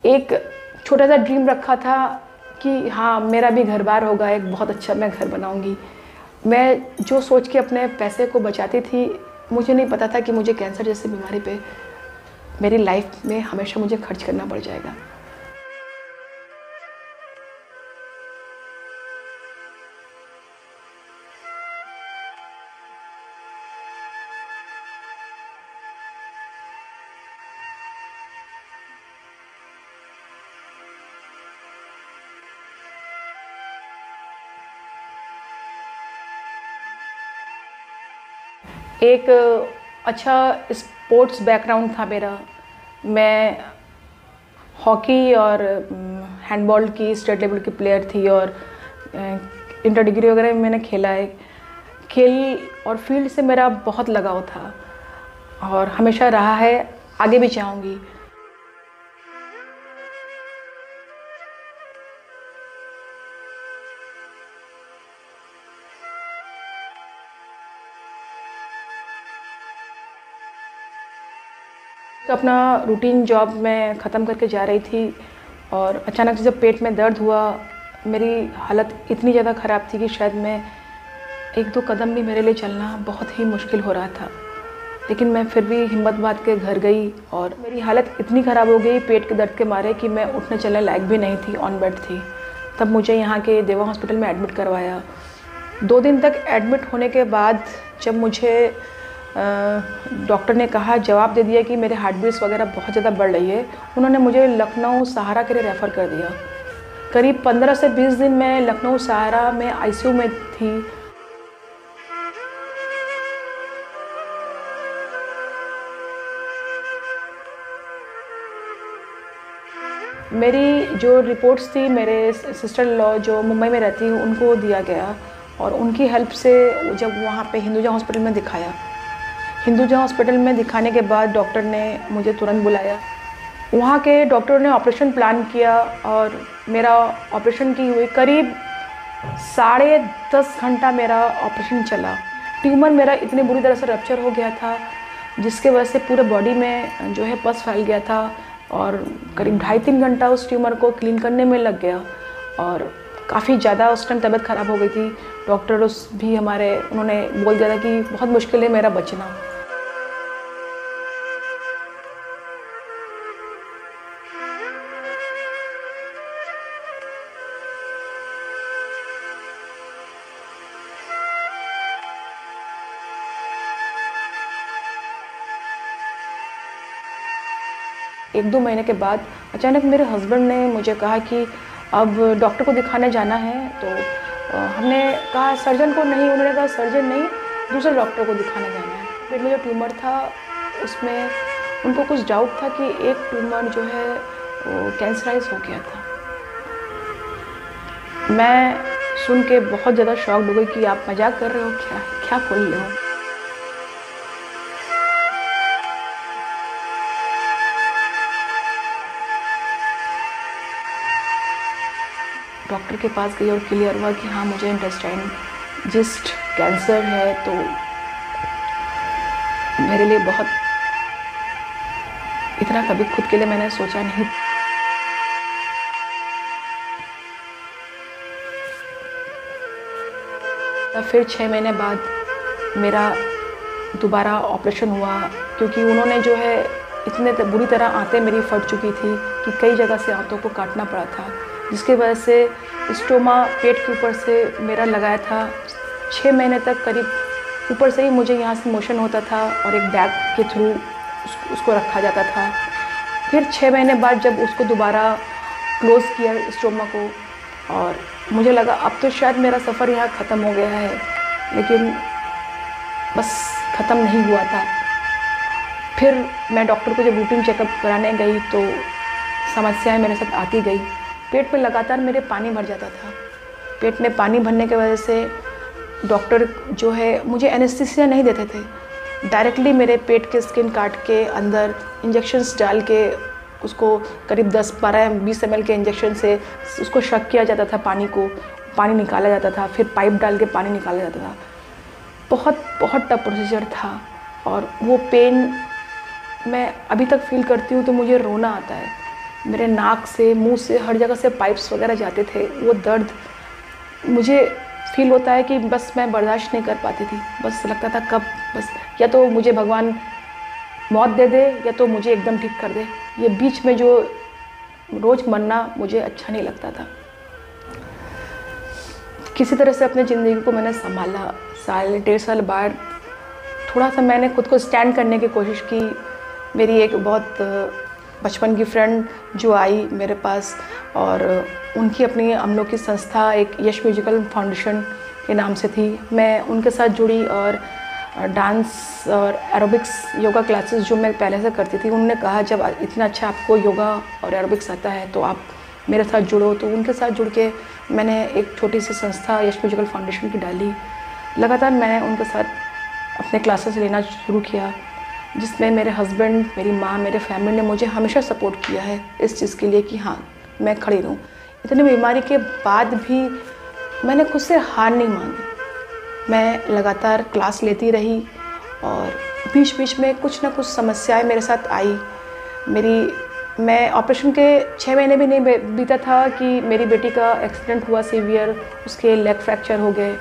एक छोटा सा ड्रीम रखा था कि हाँ मेरा भी घर बार होगा, एक बहुत अच्छा मैं घर बनाऊंगी। मैं जो सोच के अपने पैसे को बचाती थी, मुझे नहीं पता था कि मुझे कैंसर जैसी बीमारी पे मेरी लाइफ में हमेशा मुझे खर्च करना पड़ जाएगा। एक अच्छा स्पोर्ट्स बैकग्राउंड था मेरा। मैं हॉकी और हैंडबॉल की स्टेट लेवल की प्लेयर थी और इंटर डिग्री वगैरह में मैंने खेला है। खेल और फील्ड से मेरा बहुत लगाव था और हमेशा रहा है, आगे भी चाहूँगी। अपना रूटीन जॉब मैं ख़त्म करके जा रही थी और अचानक से जब पेट में दर्द हुआ, मेरी हालत इतनी ज़्यादा ख़राब थी कि शायद मैं एक दो कदम भी मेरे लिए चलना बहुत ही मुश्किल हो रहा था। लेकिन मैं फिर भी हिम्मत बांध के घर गई और मेरी हालत इतनी ख़राब हो गई पेट के दर्द के मारे कि मैं उठने चलने लायक भी नहीं थी, ऑन बेड थी। तब मुझे यहाँ के देवा हॉस्पिटल में एडमिट करवाया। 2 दिन तक एडमिट होने के बाद जब मुझे डॉक्टर ने कहा, जवाब दे दिया कि मेरे हार्ट बीट्स वगैरह बहुत ज़्यादा बढ़ रही है, उन्होंने मुझे लखनऊ सहारा के लिए रेफ़र कर दिया। करीब 15 से 20 दिन मैं लखनऊ सहारा में आईसीयू में थी। मेरी जो रिपोर्ट्स थी मेरे सिस्टर इन लॉ जो मुंबई में रहती हैं उनको दिया गया और उनकी हेल्प से जब वहाँ पे हिंदुजा हॉस्पिटल में दिखाया, हिंदुजा हॉस्पिटल में दिखाने के बाद डॉक्टर ने मुझे तुरंत बुलाया। वहाँ के डॉक्टरों ने ऑपरेशन प्लान किया और मेरा ऑपरेशन की हुई करीब 10.5 घंटा मेरा ऑपरेशन चला। ट्यूमर मेरा इतनी बुरी तरह से रप्चर हो गया था जिसके वजह से पूरे बॉडी में जो है पस फैल गया था और करीब 2.5-3 घंटा उस ट्यूमर को क्लीन करने में लग गया और काफ़ी ज़्यादा उस टाइम तबीयत ख़राब हो गई थी। डॉक्टर उस भी हमारे उन्होंने बोल दिया था कि बहुत मुश्किल है मेरा बचना। एक 2 महीने के बाद अचानक मेरे हस्बैंड ने मुझे कहा कि अब डॉक्टर को दिखाने जाना है। तो हमने कहा सर्जन को नहीं, उन्होंने कहा सर्जन नहीं, दूसरे डॉक्टर को दिखाने जाना है। पेट में जो ट्यूमर था उसमें उनको कुछ डाउट था कि एक ट्यूमर जो है वो कैंसराइज हो गया था। मैं सुन के बहुत ज़्यादा शॉक्ड हो गई कि आप मजाक कर रहे हो, क्या क्या बोल रहे हो। डॉक्टर के पास गई और क्लियर हुआ कि हाँ मुझे इंटेस्टाइन जिस्ट कैंसर है। तो मेरे लिए बहुत, इतना कभी खुद के लिए मैंने सोचा नहीं। तब फिर 6 महीने बाद मेरा दोबारा ऑपरेशन हुआ क्योंकि उन्होंने जो है इतने बुरी तरह आंतें मेरी फट चुकी थी कि कई जगह से आंतों को काटना पड़ा था, जिसकी वजह से स्टोमा पेट के ऊपर से मेरा लगाया था। 6 महीने तक करीब ऊपर से ही मुझे यहाँ से मोशन होता था और एक बैग के थ्रू उसको रखा जाता था। फिर 6 महीने बाद जब उसको दोबारा क्लोज़ किया स्टोमा को और मुझे लगा अब तो शायद मेरा सफ़र यहाँ ख़त्म हो गया है, लेकिन बस ख़त्म नहीं हुआ था। फिर मैं डॉक्टर को जब रूटीन चेकअप कराने गई तो समस्याएं मेरे साथ आती गई। पेट में लगातार मेरे पानी भर जाता था। पेट में पानी भरने की वजह से डॉक्टर जो है मुझे एनेस्थीसिया नहीं देते थे, डायरेक्टली मेरे पेट के स्किन काट के अंदर इंजेक्शन्स डाल के उसको करीब 10-12-20 ml के इंजेक्शन से उसको शक किया जाता था, पानी निकाला जाता था, फिर पाइप डाल के पानी निकाला जाता था। बहुत बहुत टफ प्रोसीजर था और वो पेन मैं अभी तक फील करती हूँ तो मुझे रोना आता है। मेरे नाक से, मुंह से, हर जगह से पाइप्स वगैरह जाते थे। वो दर्द मुझे फील होता है कि बस मैं बर्दाश्त नहीं कर पाती थी। बस लगता था कब बस या तो मुझे भगवान मौत दे दे या तो मुझे एकदम ठीक कर दे। ये बीच में जो रोज़ मरना मुझे अच्छा नहीं लगता था। किसी तरह से अपनी ज़िंदगी को मैंने संभाला। साल 1.5 साल बाद थोड़ा सा मैंने खुद को स्टैंड करने की कोशिश की। मेरी एक बहुत बचपन की फ्रेंड जो आई मेरे पास, और उनकी अपनी हम लोग की संस्था एक यश म्यूजिकल फाउंडेशन के नाम से थी। मैं उनके साथ जुड़ी और डांस और एरोबिक्स योगा क्लासेस जो मैं पहले से करती थी, उन्होंने कहा जब इतना अच्छा आपको योगा और एरोबिक्स आता है तो आप मेरे साथ जुड़ो। तो उनके साथ जुड़ के मैंने एक छोटी सी संस्था यश म्यूजिकल फाउंडेशन की डाली। लगातार मैंने उनके साथ अपने क्लासेस लेना शुरू किया, जिसमें मेरे हस्बैंड, मेरी माँ, मेरे फैमिली ने मुझे हमेशा सपोर्ट किया है इस चीज़ के लिए कि हाँ मैं खड़ी रहूँ। इतनी बीमारी के बाद भी मैंने खुद से हार नहीं मानी। मैं लगातार क्लास लेती रही और बीच बीच में कुछ ना कुछ समस्याएं मेरे साथ आई। मैं ऑपरेशन के 6 महीने भी नहीं बीता था कि मेरी बेटी का एक्सीडेंट हुआ सीवियर, उसके लेग फ्रैक्चर हो गए।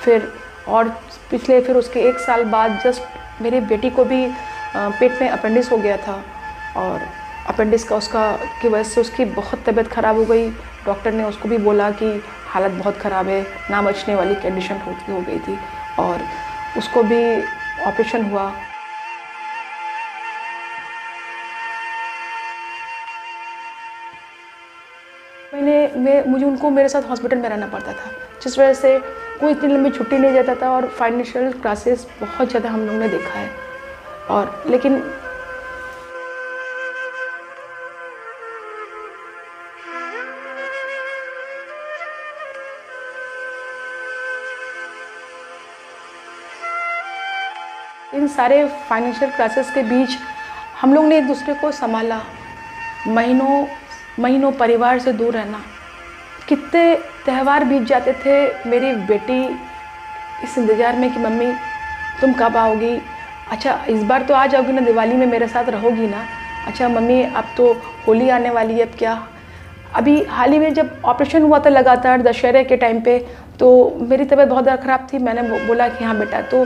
फिर उसके 1 साल बाद जस्ट मेरी बेटी को भी पेट में अपेंडिक्स हो गया था, और अपेंडिक्स की वजह से उसकी बहुत तबीयत ख़राब हो गई। डॉक्टर ने उसको भी बोला कि हालत बहुत ख़राब है, ना बचने वाली कंडीशन हो गई थी, और उसको भी ऑपरेशन हुआ। मुझे उनको मेरे साथ हॉस्पिटल में रहना पड़ता था, जिस वजह से कोई इतनी लंबी छुट्टी नहीं देता था, और फाइनेंशियल क्राइसिस बहुत ज़्यादा हम लोगों ने देखा है। और लेकिन इन सारे फाइनेंशियल क्राइसिस के बीच हम लोग ने एक दूसरे को संभाला। महीनों परिवार से दूर रहना, कितने त्यौहार बीत जाते थे। मेरी बेटी इस इंतज़ार में कि मम्मी तुम कब आओगी, अच्छा इस बार तो आ जाओगी ना, दिवाली में मेरे साथ रहोगी ना, अच्छा मम्मी अब तो होली आने वाली है, अब क्या। अभी हाल ही में जब ऑपरेशन हुआ था लगातार दशहरे के टाइम पे, तो मेरी तबीयत बहुत ज़्यादा ख़राब थी। मैंने बोला कि हाँ बेटा, तो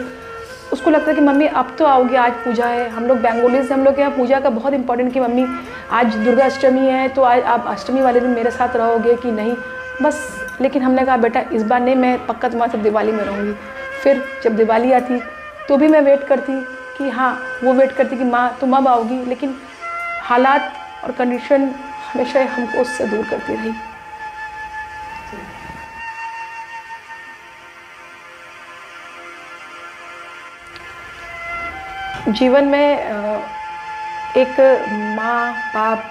उसको लगता है कि मम्मी अब तो आओगी, आज पूजा है। हम लोग बेंगोली से, हम लोग के यहाँ पूजा का बहुत इंपॉर्टेंट कि मम्मी आज दुर्गा अष्टमी है तो आज आप अष्टमी वाले दिन मेरे साथ रहोगे कि नहीं, बस। लेकिन हमने कहा बेटा इस बार नहीं, मैं पक्का तुम्हारे साथ दिवाली में रहूँगी। फिर जब दिवाली आती तो भी मैं वेट करती कि हाँ, वो वेट करती कि माँ तुम अब आओगी, लेकिन हालात और कंडीशन हमेशा हमको उससे दूर करती रही। जीवन में एक माँ, बाप,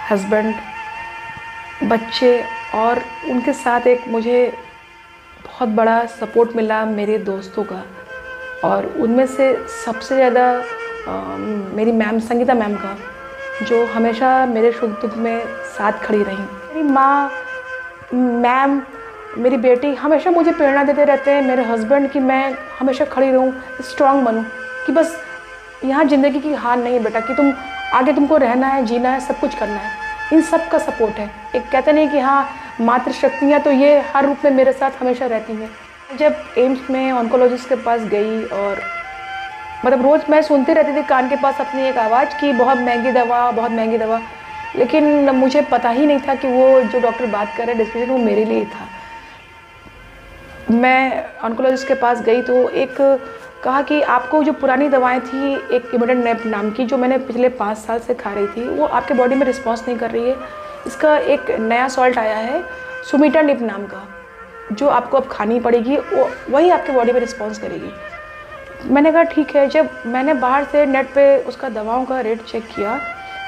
हस्बैंड, बच्चे और उनके साथ एक मुझे बहुत बड़ा सपोर्ट मिला मेरे दोस्तों का, और उनमें से सबसे ज़्यादा मेरी मैम संगीता मैम का, जो हमेशा मेरे सुख दुख में साथ खड़ी रही। मेरी माँ, मैम, मेरी बेटी हमेशा मुझे प्रेरणा देते रहते हैं, मेरे हस्बैंड, कि मैं हमेशा खड़ी रहूँ, स्ट्रांग बनूँ, कि बस यहाँ ज़िंदगी की हार नहीं है बेटा, कि तुम आगे तुमको रहना है, जीना है, सब कुछ करना है। इन सब का सपोर्ट है। एक कहते नहीं कि हाँ मातृशक्तियाँ, तो ये हर रूप में मेरे साथ हमेशा रहती हैं। जब एम्स में ऑन्कोलॉजिस्ट के पास गई, और मतलब रोज़ मैं सुनती रहती थी कान के पास अपनी एक आवाज़ कि बहुत महंगी दवा, बहुत महंगी दवा, लेकिन मुझे पता ही नहीं था कि वो जो डॉक्टर बात कर रहे हैं डिसीजन वो मेरे लिए था। मैं ऑन्कोलॉजिस्ट के पास गई तो एक कहा कि आपको जो पुरानी दवाएं थी, एक इमिडेंट नाम की, जो मैंने पिछले 5 साल से खा रही थी, वो आपके बॉडी में रिस्पॉन्स नहीं कर रही है। इसका एक नया सॉल्ट आया है सुमिटानिप नाम का, जो आपको अब खानी पड़ेगी, वही आपके बॉडी में रिस्पॉन्स करेगी। मैंने कहा ठीक है। जब मैंने बाहर से नेट पे उसका दवाओं का रेट चेक किया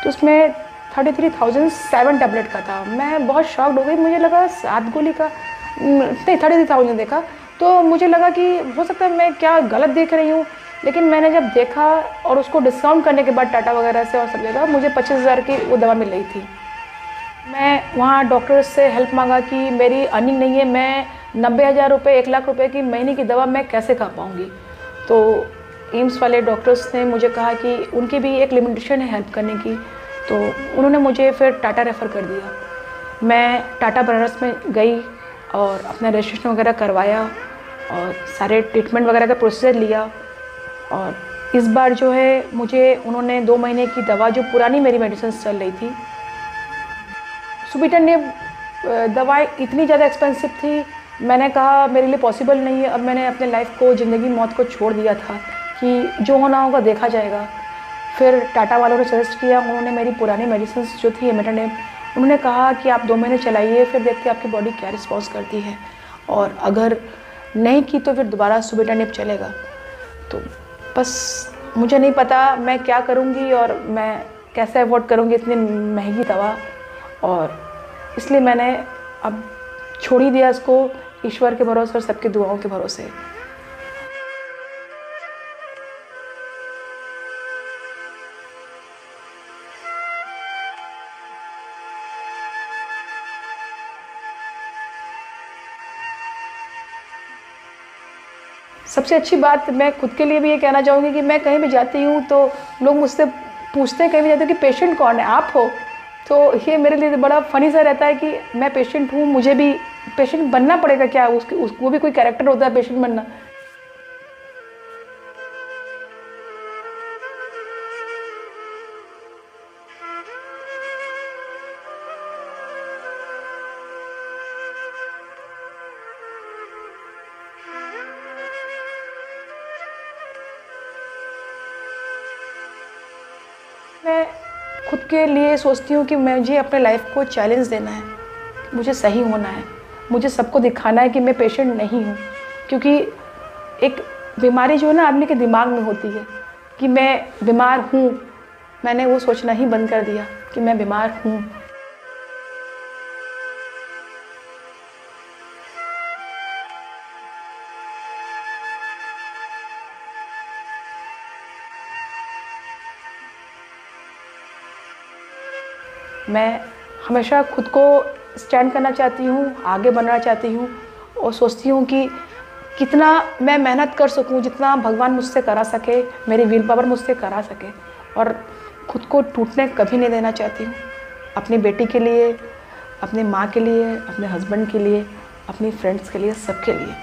तो उसमें 33,007 टैबलेट का था। मैं बहुत शॉक्ड हो गई। मुझे लगा 7 गोली का नहीं, 33,000 देखा तो मुझे लगा कि हो सकता है मैं क्या गलत देख रही हूँ, लेकिन मैंने जब देखा और उसको डिस्काउंट करने के बाद टाटा वगैरह से और सब जगह मुझे 25,000 की वो दवा मिल रही थी। मैं वहाँ डॉक्टर से हेल्प मांगा कि मेरी अर्निंग नहीं है, मैं 90,000 रुपये, 1 लाख रुपए की महीने की दवा मैं कैसे खा पाऊँगी। तो एम्स वाले डॉक्टर्स ने मुझे कहा कि उनकी भी एक लिमिटेशन है हेल्प करने की, तो उन्होंने मुझे फिर टाटा रेफ़र कर दिया। मैं टाटा बनारस में गई और अपना रजिस्ट्रेशन वगैरह करवाया और सारे ट्रीटमेंट वगैरह का प्रोसीजर लिया। और इस बार जो है मुझे उन्होंने 2 महीने की दवा, जो पुरानी मेरी मेडिसिन चल रही थी, सुब्रतानिब दवाई इतनी ज़्यादा एक्सपेंसिव थी, मैंने कहा मेरे लिए पॉसिबल नहीं है। अब मैंने अपने लाइफ को, ज़िंदगी मौत को छोड़ दिया था कि जो होना होगा देखा जाएगा। फिर टाटा वालों ने सजेस्ट किया, उन्होंने मेरी पुरानी मेडिसिन जो थी इमिडानिब, उन्होंने कहा कि आप 2 महीने चलाइए, फिर देखते हैं आपकी बॉडी क्या रिस्पॉन्स करती है, और अगर नहीं की तो फिर दोबारा सुब्रतानिब चलेगा। तो बस मुझे नहीं पता मैं क्या करूँगी और मैं कैसे अफोर्ड करूँगी इतनी महंगी दवा, और इसलिए मैंने अब छोड़ ही दिया इसको, ईश्वर के भरोसे और सबके दुआओं के भरोसे। सबसे अच्छी बात मैं खुद के लिए भी ये कहना चाहूँगी कि मैं कहीं भी जाती हूँ तो लोग मुझसे पूछते हैं कहीं भी जाते हैं कि पेशेंट कौन है, आप हो? तो ये मेरे लिए बड़ा फ़नी सा रहता है कि मैं पेशेंट हूँ, मुझे भी पेशेंट बनना पड़ेगा क्या? वो भी कोई कैरेक्टर होता है पेशेंट बनना। मैं खुद के लिए सोचती हूँ कि मुझे अपने लाइफ को चैलेंज देना है, मुझे सही होना है, मुझे सबको दिखाना है कि मैं पेशेंट नहीं हूँ। क्योंकि एक बीमारी जो है ना आदमी के दिमाग में होती है कि मैं बीमार हूँ, मैंने वो सोचना ही बंद कर दिया कि मैं बीमार हूँ। मैं हमेशा खुद को स्टैंड करना चाहती हूँ, आगे बढ़ना चाहती हूँ, और सोचती हूँ कि कितना मैं मेहनत कर सकूँ, जितना भगवान मुझसे करा सके, मेरी विल पावर मुझसे करा सके, और खुद को टूटने कभी नहीं देना चाहती हूँ। अपनी बेटी के लिए, अपनी माँ के लिए, अपने हस्बैंड के लिए, अपनी फ्रेंड्स के लिए, सबके लिए।